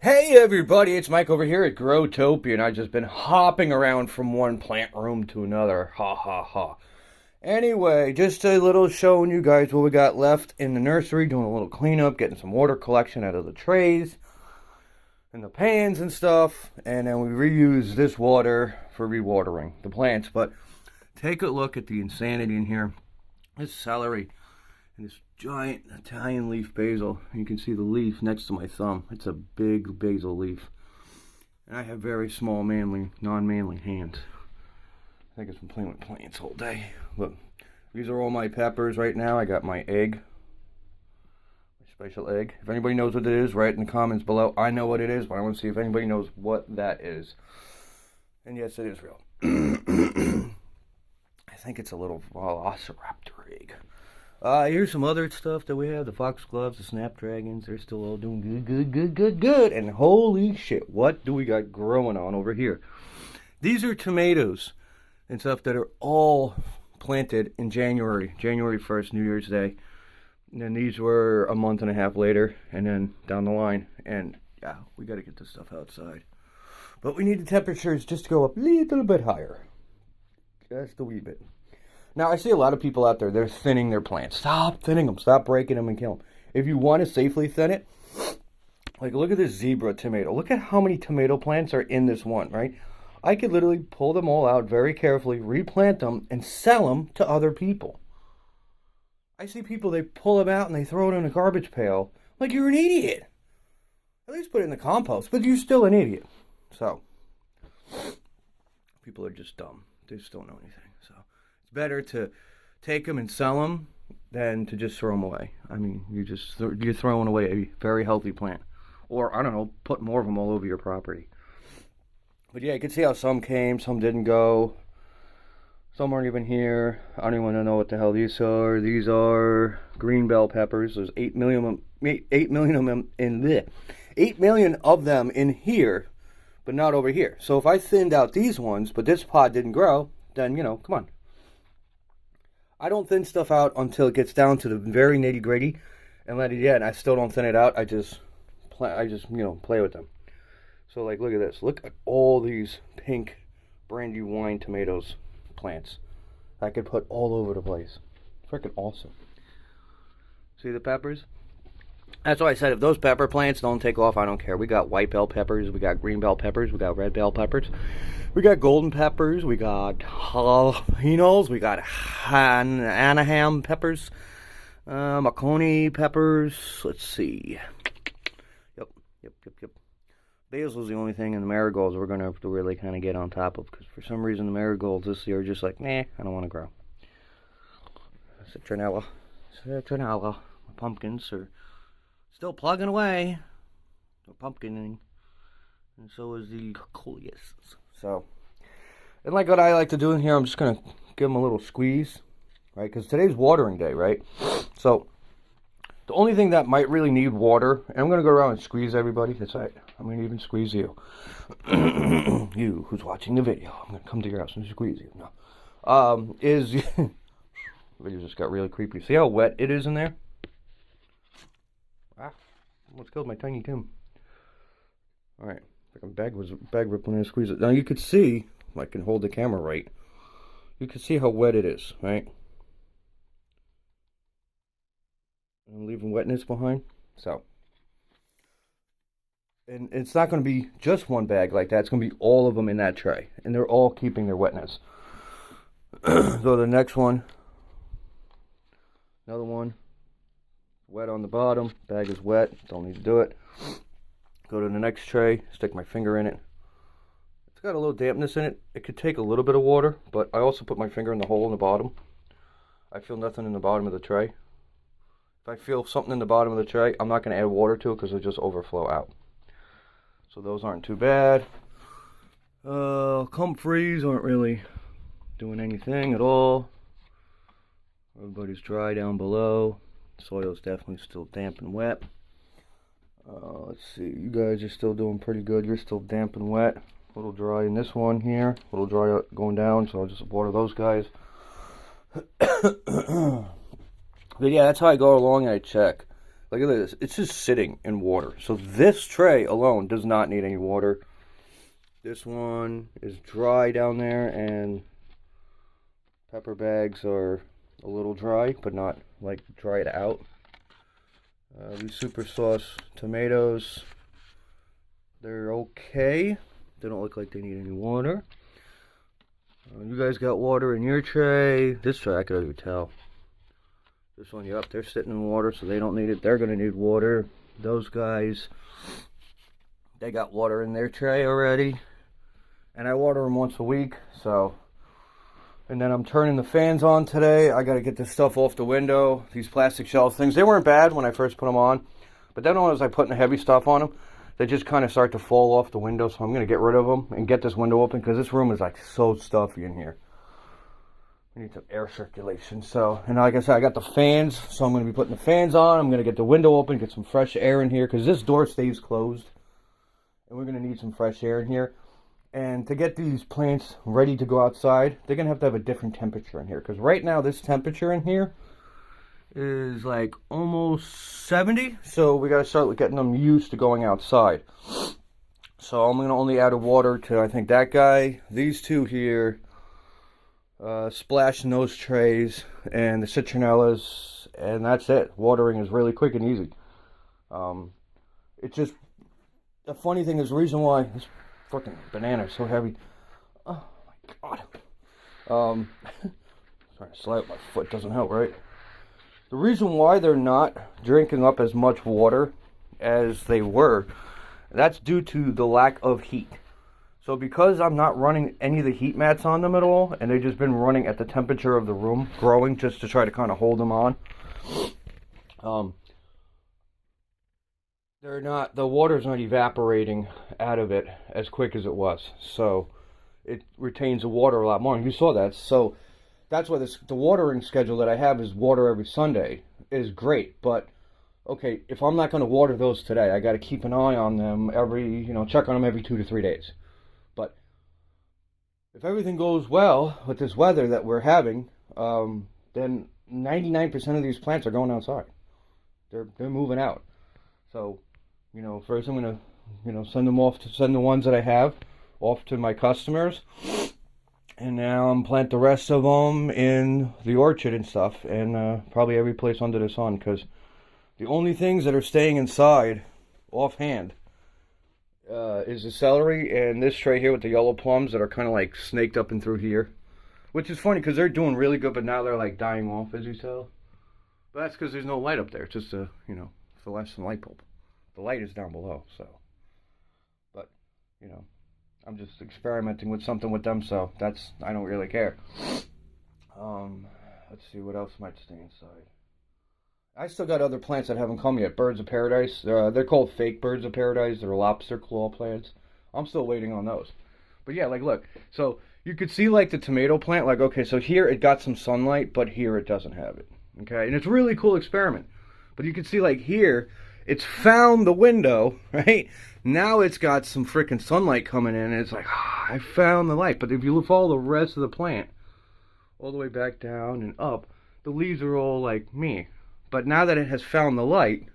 Hey everybody, it's Mike over here at Growtopia, and I've just been hopping around from one plant room to another. Ha ha ha. Anyway, just a little showing you guys what we got left in the nursery, doing a little cleanup, getting some water collection out of the trays and the pans and stuff, and then we reuse this water for rewatering the plants. But take a look at the insanity in here. This celery and this giant Italian leaf basil. You can see the leaf next to my thumb. It's a big basil leaf. And I have very small non-manly hands. I think it's been playing with plants all day. But these are all my peppers right now. I got my egg. My special egg. If anybody knows what it is, write in the comments below. I know what it is, but I want to see if anybody knows what that is. And yes, it is real. I think it's a little velociraptor egg. Here's some other stuff that we have. The foxgloves, the snapdragons, they're still all doing good. And holy shit, what do we got growing on over here? These are tomatoes and stuff that are all planted in January 1st, New Year's Day. And then these were a month and a half later, and then down the line. And yeah, we got to get this stuff outside. But we need the temperatures just to go up a little bit higher. Just a wee bit. Now, I see a lot of people out there, they're thinning their plants. Stop thinning them. Stop breaking them and kill them. If you want to safely thin it, like look at this zebra tomato. Look at how many tomato plants are in this one, right? I could literally pull them all out very carefully, replant them, and sell them to other people. I see people, they pull them out and they throw it in a garbage pail. Like, you're an idiot. At least put it in the compost, but you're still an idiot. So, people are just dumb. They just don't know anything, so. Better to take them and sell them than to just throw them away. I mean, you're throwing away a very healthy plant. Or, I don't know, put more of them all over your property. But yeah, you can see how some came, some didn't go. Some aren't even here. I don't even want to know what the hell these are. These are green bell peppers. There's 8 million of them in there. 8 million of them in here, but not over here. So if I thinned out these ones, but this pod didn't grow, then, come on. I don't thin stuff out until it gets down to the very nitty-gritty and let it get, and I still don't thin it out. I just play with them. So, like, look at this. Look at all these pink brandy wine tomatoes plants. I could put all over the place. Freaking awesome. See the peppers? That's why I said if those pepper plants don't take off, I don't care. We got white bell peppers, we got green bell peppers, we got red bell peppers, we got golden peppers, we got jalapenos, we got Anaheim peppers, Marconi peppers. Let's see. Yep. Basil's the only thing in the marigolds we're going to have to really kind of get on top of, because for some reason the marigolds this year are just like, nah, I don't want to grow. Citronella. My pumpkins are still plugging away. They're pumpkining. And so is the coleus. So, and like what I like to do in here, I'm just going to give them a little squeeze. Right? Because today's watering day, right? So, the only thing that might really need water, and I'm going to go around and squeeze everybody. That's right. I'm going to even squeeze you. You who's watching the video. I'm going to come to your house and squeeze you. No. The video just got really creepy. See how wet it is in there? Almost killed my tiny Tim. Alright, like a bag rip when I squeeze it. Now you could see, I can hold the camera right. You can see how wet it is, right? I'm leaving wetness behind. So. And it's not going to be just one bag like that. It's going to be all of them in that tray. And they're all keeping their wetness. So the next one. Another one. Wet on the bottom, bag is wet, don't need to do it. Go to the next tray, stick my finger in it. It's got a little dampness in it. It could take a little bit of water, but I also put my finger in the hole in the bottom. I feel nothing in the bottom of the tray. If I feel something in the bottom of the tray, I'm not going to add water to it because it'll just overflow out. So those aren't too bad. Comfreys aren't really doing anything at all. Everybody's dry down below. Soil's definitely still damp and wet. Let's see, you guys are still doing pretty good. You're still damp and wet. A little dry in this one here. A little dry going down, so I'll just water those guys. But yeah, that's how I go along and I check. Look at this. It's just sitting in water. So this tray alone does not need any water. This one is dry down there, and pepper bags are a little dry, but not like dried out. These super sauce tomatoes, they're okay. They don't look like they need any water. You guys got water in your tray. This tray, I could already tell. This one, yep, they're sitting in water, so they don't need it. They're going to need water. Those guys, they got water in their tray already. And I water them once a week, so. And then I'm turning the fans on today. I got to get this stuff off the window. These plastic shelf things, they weren't bad when I first put them on. But then as I put the heavy stuff on them, they just kind of start to fall off the window. So I'm going to get rid of them and get this window open, because this room is like so stuffy in here. We need some air circulation. So, and like I said, I got the fans, so I'm going to be putting the fans on. I'm going to get the window open, get some fresh air in here, because this door stays closed. And we're going to need some fresh air in here. And to get these plants ready to go outside, they're going to have a different temperature in here. Because right now, this temperature in here is like almost 70. So we got to start getting them used to going outside. So I'm going to only add water to, I think, that guy, these two here, splash in those trays, and the citronellas, and that's it. Watering is really quick and easy. It's just, the funny thing is, the reason why this fucking banana is so heavy. Oh my god. Sorry, slide my foot doesn't help, right? The reason why they're not drinking up as much water as they were, that's due to the lack of heat. So because I'm not running any of the heat mats on them at all, and they've just been running at the temperature of the room, growing, just to try to kind of hold them on, the water's not evaporating out of it as quick as it was. So it retains the water a lot more, and you saw that. So that's why the watering schedule that I have is water every Sunday is great. But okay, if I'm not going to water those today, I got to keep an eye on them check on them every 2 to 3 days. But if everything goes well with this weather that we're having, then 99% of these plants are going outside. They're moving out. So, first I'm going to, send the ones that I have off to my customers. And now I'm plant the rest of them in the orchard and stuff, and probably every place under the sun, because the only things that are staying inside offhand is the celery and this tray here with the yellow plums that are kind of like snaked up and through here, which is funny because they're doing really good, but now they're like dying off, as you tell. But that's because there's no light up there. It's just a fluorescent light bulb. The light is down below, so. But I'm just experimenting with something with them, so I don't really care. Let's see what else might stay inside. I still got other plants that haven't come yet. Birds of paradise. They're called fake birds of paradise. They're lobster claw plants. I'm still waiting on those. But yeah, like look. So you could see like the tomato plant. Like okay, so here it got some sunlight, but here it doesn't have it. Okay, and it's a really cool experiment. But you can see like here, it's found the window, right? Now it's got some freaking sunlight coming in, and it's like, I found the light. But if you follow the rest of the plant, all the way back down and up, the leaves are all like me. But now that it has found the light,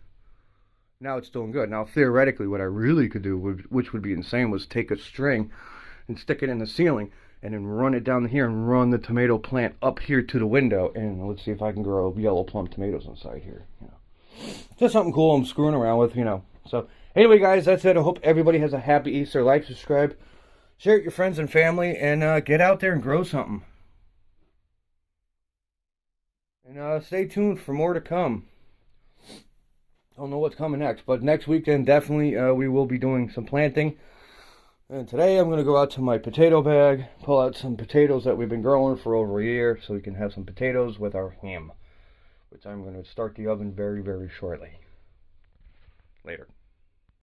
now it's doing good. Now, theoretically, what I really could do, which would be insane, was take a string and stick it in the ceiling and then run it down here and run the tomato plant up here to the window. And let's see if I can grow yellow plum tomatoes inside here. Just something cool I'm screwing around with, So, anyway, guys, that's it. I hope everybody has a happy Easter. Like, subscribe, share it with your friends and family, and get out there and grow something. And stay tuned for more to come. Don't know what's coming next, but next weekend definitely we will be doing some planting. And today I'm going to go out to my potato bag, pull out some potatoes that we've been growing for over a year, so we can have some potatoes with our ham, which I'm going to start the oven very, very shortly. Later.